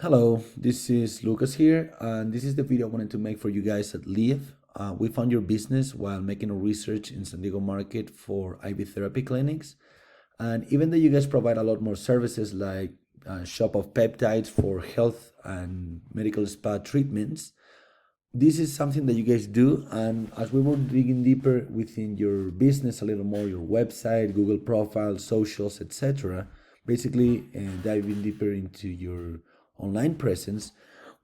Hello, this is Lucas here, and this is the video I wanted to make for you guys at LIVV. We found your business while making a research in San Diego market for IV therapy clinics. And even though you guys provide a lot more services like shop of peptides for health and medical spa treatments, this is something that you guys do. And as we were digging deeper within your business a little more, your website, Google profile, socials, etc., basically diving deeper into your online presence,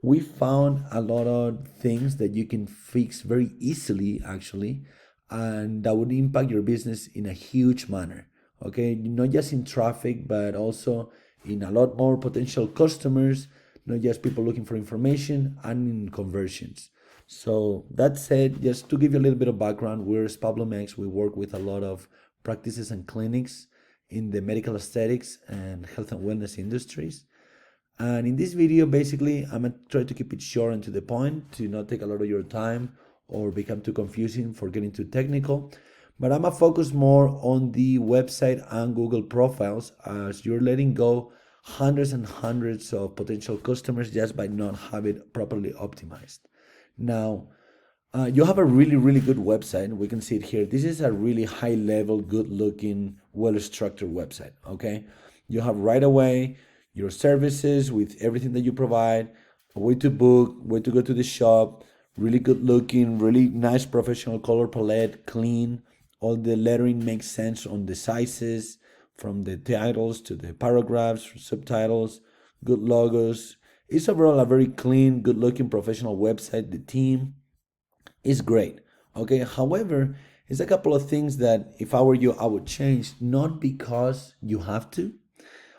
we found a lot of things that you can fix very easily, actually, and that would impact your business in a huge manner. Okay, not just in traffic, but also in a lot more potential customers, not just people looking for information, and in conversions. So that said, just to give you a little bit of background, we're SpaBloomX. We work with a lot of practices and clinics in the medical aesthetics and health and wellness industries. And in this video, basically, I'm gonna try to keep it short and to the point to not take a lot of your time or become too confusing for getting too technical. But I'm gonna focus more on the website and Google profiles as you're letting go hundreds and hundreds of potential customers just by not having it properly optimized. Now, you have a really good website. We can see it here. This is a really high level, good looking, well structured website. Okay. You have right away your services with everything that you provide, a way to book, way to go to the shop, really good looking, really nice professional color palette, clean. All the lettering makes sense on the sizes, from the titles to the paragraphs, subtitles, good logos. It's overall a very clean, good looking professional website. The team is great. Okay. However, it's a couple of things that if I were you, I would change, not because you have to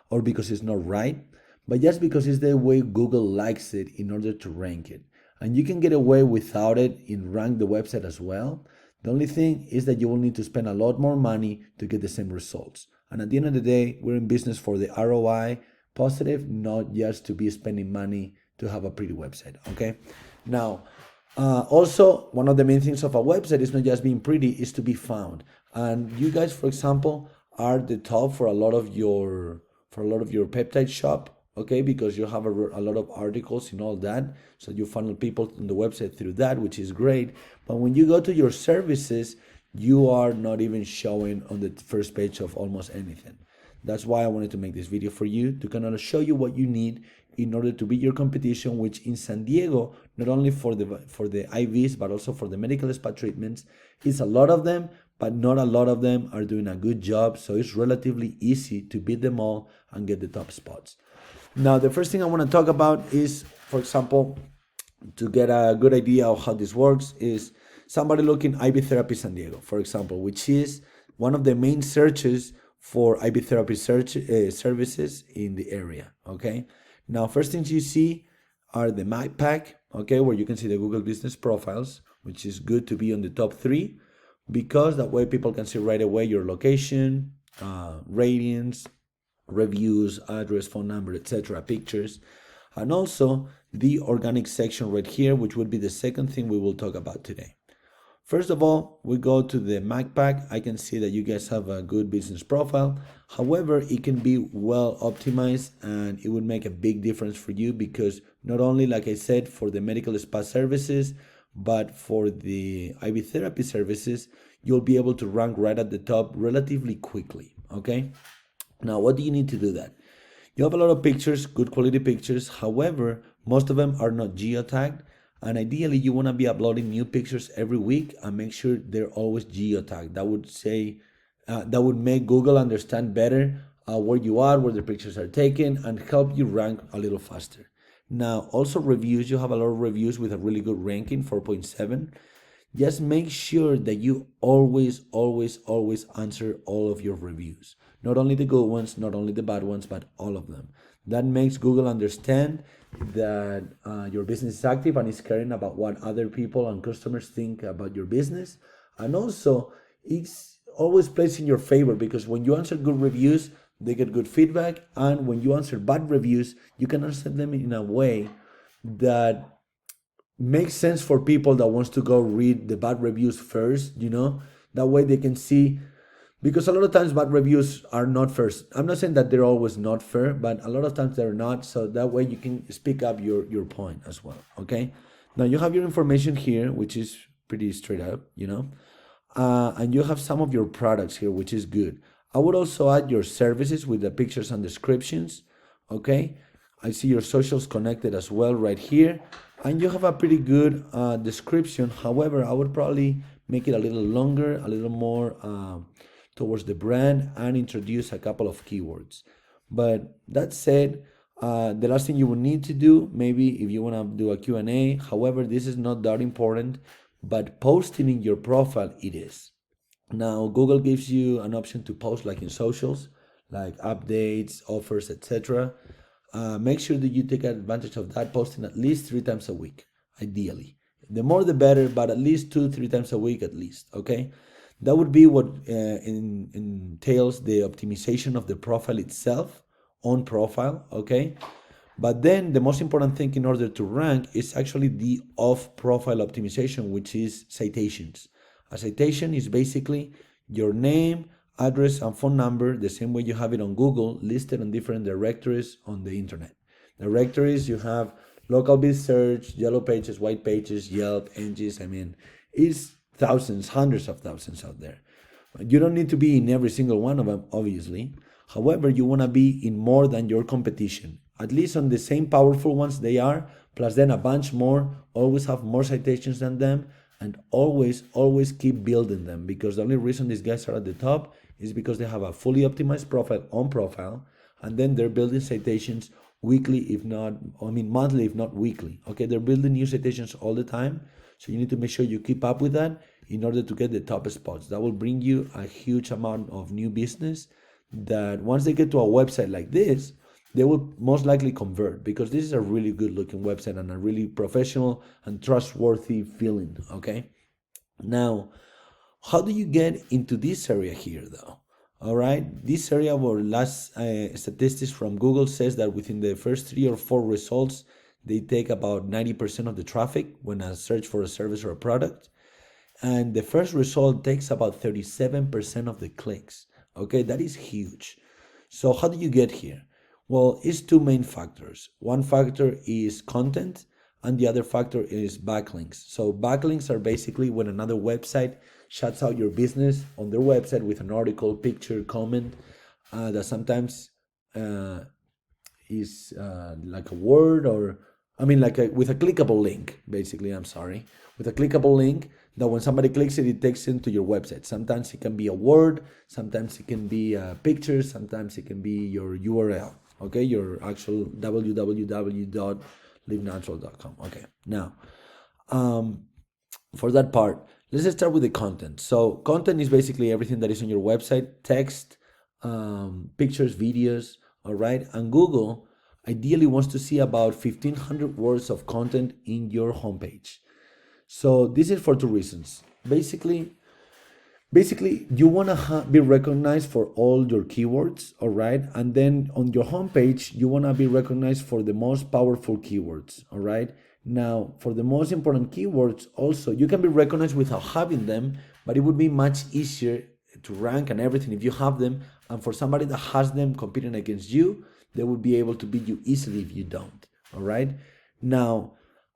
or because it's not right, but just because it's the way Google likes it in order to rank it. And you can get away without it in rank the website as well. The only thing is that you will need to spend a lot more money to get the same results. And at the end of the day, we're in business for the ROI positive, not just to be spending money to have a pretty website. Okay. Now, also, one of the main things of a website is not just being pretty, is to be found. And you guys, for example, are the top for a lot of your peptide shop, okay, because you have a lot of articles and all that, so you funnel people on the website through that, which is great. But when you go to your services, you are not even showing on the first page of almost anything. That's why I wanted to make this video for you, to kind of show you what you need in order to beat your competition, which in San Diego, not only for the IVs, but also for the medical spa treatments, is a lot of them, but not a lot of them are doing a good job. So it's relatively easy to beat them all and get the top spots. Now, the first thing I want to talk about is, for example, to get a good idea of how this works, is somebody looking IV therapy San Diego, for example, which is one of the main searches for IV therapy services in the area. Okay. Now, first things you see are the map pack, okay, where you can see the Google business profiles, which is good to be on the top 3, because that way people can see right away your location, ratings, reviews, address, phone number, etc., pictures, and also the organic section right here, which would be the second thing we will talk about today. First of all, we go to the Mac pack. I can see that you guys have a good business profile. However, it can be well optimized and it would make a big difference for you, because not only, like I said, for the medical spa services, but for the IV therapy services, you'll be able to rank right at the top relatively quickly. Okay. Now, what do you need to do that? You have a lot of pictures, good quality pictures. However, most of them are not geotagged. And ideally, you want to be uploading new pictures every week and make sure they're always geotagged. That would make Google understand better where you are, where the pictures are taken, and help you rank a little faster. Now, also reviews. You have a lot of reviews with a really good ranking, 4.7. Just make sure that you always answer all of your reviews. Not only the good ones, not only the bad ones, but all of them. That makes Google understand that your business is active and is caring about what other people and customers think about your business. And also, it's always plays in your favor, because when you answer good reviews, they get good feedback. And when you answer bad reviews, you can answer them in a way that makes sense for people that wants to go read the bad reviews first, that way they can see because a lot of times bad reviews are not fair. I'm not saying that they're always not fair, but a lot of times they're not. So that way you can speak up your point as well. Okay. Now you have your information here, which is pretty straight up, and you have some of your products here, which is good. I would also add your services with the pictures and descriptions. Okay. I see your socials connected as well right here, and you have a pretty good description. However, I would probably make it a little longer, a little more towards the brand, and introduce a couple of keywords. But that said, the last thing you will need to do, maybe if you want to do a Q&A, however, this is not that important, but posting in your profile, it is. Now, Google gives you an option to post like in socials, like updates, offers, etc. Make sure that you take advantage of that, posting at least 3 times a week, ideally. The more the better, but at least 2-3 times a week at least, okay? That would be what entails the optimization of the profile itself, on profile, okay? But then the most important thing in order to rank is actually the off-profile optimization, which is citations. A citation is basically your name, address, and phone number, the same way you have it on Google, listed on different directories on the internet. Directories, you have local-based search, yellow pages, white pages, Yelp, Engis. I mean, it's thousands, hundreds of thousands out there. You don't need to be in every single one of them, obviously. However, you want to be in more than your competition, at least on the same powerful ones they are, plus then a bunch more, always have more citations than them, and always keep building them, because the only reason these guys are at the top is because they have a fully optimized profile on profile, and then they're building citations weekly, if not, monthly, if not weekly. Okay, they're building new citations all the time, so you need to make sure you keep up with that in order to get the top spots. That will bring you a huge amount of new business that once they get to a website like this, they will most likely convert, because this is a really good looking website and a really professional and trustworthy feeling. Okay, now how do you get into this area here though? All right, this area, where last statistics from Google says that within the first 3 or 4 results, they take about 90% of the traffic when I search for a service or a product, and the first result takes about 37% of the clicks. Okay, that is huge. So how do you get here? Well, it's 2 main factors. One factor is content, and the other factor is backlinks. So backlinks are basically when another website shouts out your business on their website with an article, picture, comment, that sometimes is like a word, or with a clickable link, basically, with a clickable link that when somebody clicks it, it takes them to your website. Sometimes it can be a word, sometimes it can be a picture, sometimes it can be your URL, okay, your actual www.livenatural.com. Okay, now, for that part, let's start with the content. So content is basically everything that is on your website, text, pictures, videos, all right? And Google ideally wants to see about 1,500 words of content in your homepage. So this is for 2 reasons. Basically, you want to be recognized for all your keywords, all right? And then on your homepage, you want to be recognized for the most powerful keywords, all right? Now, for the most important keywords, also, you can be recognized without having them, but it would be much easier to rank and everything if you have them. And for somebody that has them competing against you, they would be able to beat you easily if you don't, all right? Now,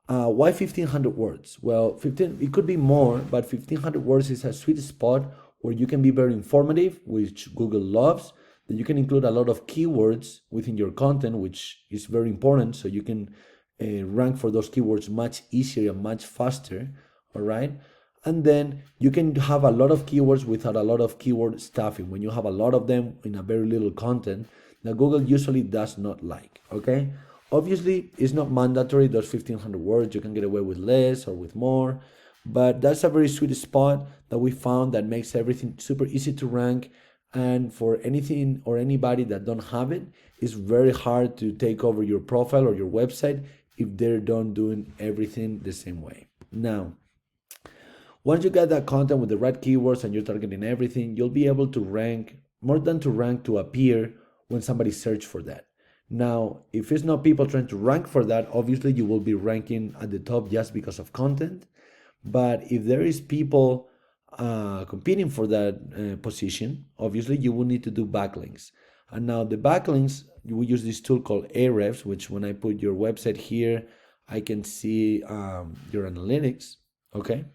why 1,500 words? Well, it could be more, but 1,500 words is a sweet spot where you can be very informative, which Google loves. That you can include a lot of keywords within your content, which is very important, so you can rank for those keywords much easier and much faster, all right? And then you can have a lot of keywords without a lot of keyword stuffing. When you have a lot of them in a very little content, that Google usually does not like, okay? Obviously, it's not mandatory, those 1,500 words. You can get away with less or with more, but that's a very sweet spot that we found that makes everything super easy to rank. And for anything or anybody that don't have it, it's very hard to take over your profile or your website if they're done doing everything the same way. Now, once you get that content with the right keywords and you're targeting everything, you'll be able to rank, more than to rank, to appear when somebody search for that. Now, if it's not people trying to rank for that, obviously you will be ranking at the top just because of content. But if there is people competing for that position, obviously you will need to do backlinks. And now the backlinks, we use this tool called Ahrefs, which when I put your website here, I can see your analytics, okay?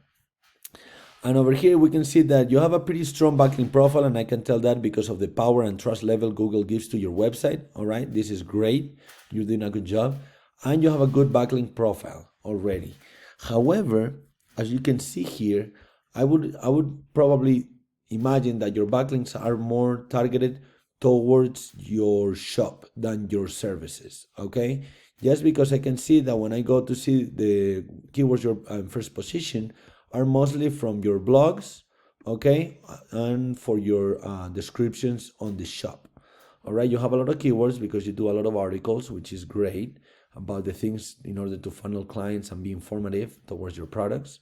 And over here, we can see that you have a pretty strong backlink profile, and I can tell that because of the power and trust level Google gives to your website, all right? This is great. You're doing a good job. And you have a good backlink profile already. However, as you can see here, I would probably imagine that your backlinks are more targeted towards your shop than your services, okay? Just because I can see that when I go to see the keywords your first position are mostly from your blogs, okay, and for your descriptions on the shop. All right, you have a lot of keywords because you do a lot of articles, which is great, about the things in order to funnel clients and be informative towards your products.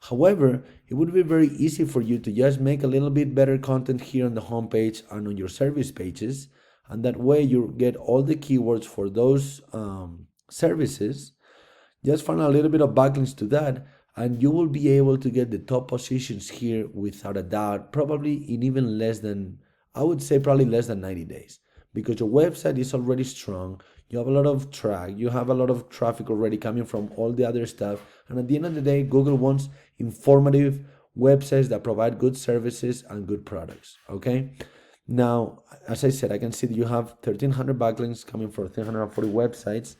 However, it would be very easy for you to just make a little bit better content here on the homepage and on your service pages, and that way you get all the keywords for those services. Just find a little bit of backlinks to that, and you will be able to get the top positions here without a doubt, probably in even less than, I would say probably less than 90 days, because your website is already strong. You have a lot of you have a lot of traffic already coming from all the other stuff. And at the end of the day, Google wants informative websites that provide good services and good products, okay? Now, as I said, I can see that you have 1,300 backlinks coming from 340 websites.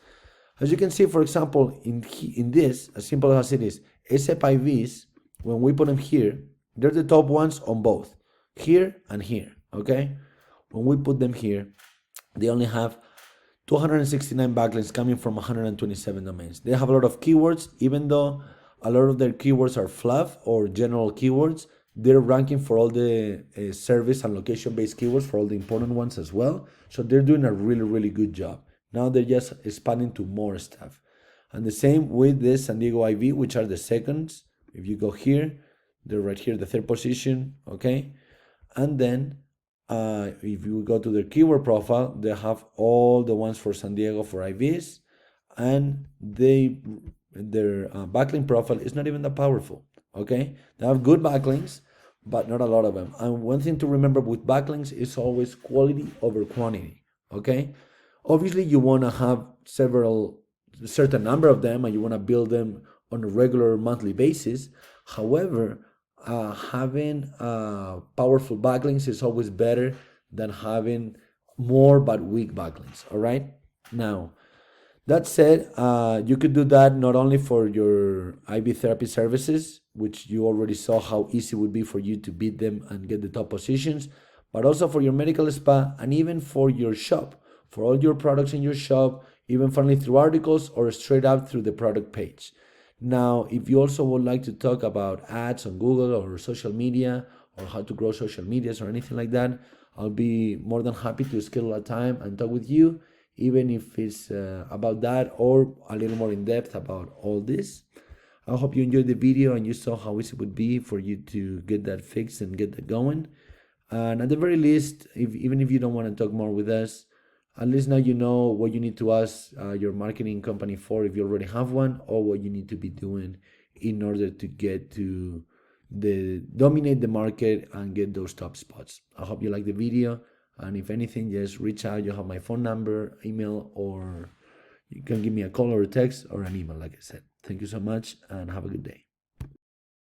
As you can see, for example, in this, as simple as it is, SFIVs, when we put them here, they're the top ones on both, here and here, okay? When we put them here, they only have 269 backlinks coming from 127 domains. They have a lot of keywords, even though a lot of their keywords are fluff or general keywords, they're ranking for all the service and location-based keywords, for all the important ones as well. So they're doing a really, really good job. Now they're just expanding to more stuff. And the same with the San Diego IV, which are the seconds. If you go here, they're right here, the third position, okay? And then if you go to their keyword profile, they have all the ones for San Diego for IVs, and their backlink profile is not even that powerful, okay? They have good backlinks, but not a lot of them. And one thing to remember with backlinks is always quality over quantity, okay? Obviously, you want to have a certain number of them, and you want to build them on a regular monthly basis. However, having powerful backlinks is always better than having more but weak backlinks, all right? Now, that said, you could do that not only for your IV therapy services, which you already saw how easy it would be for you to beat them and get the top positions, but also for your medical spa and even for your shop, for all your products in your shop, even finally through articles or straight up through the product page. Now, if you also would like to talk about ads on Google or social media or how to grow social medias or anything like that, I'll be more than happy to schedule a time and talk with you, even if it's about that or a little more in depth about all this. I hope you enjoyed the video and you saw how easy it would be for you to get that fixed and get that going. And at the very least, even if you don't want to talk more with us, at least now you know what you need to ask your marketing company for if you already have one, or what you need to be doing in order to get to dominate the market and get those top spots. I hope you like the video, and if anything, just reach out. You have my phone number, email, or you can give me a call or a text or an email, like I said. Thank you so much and have a good day.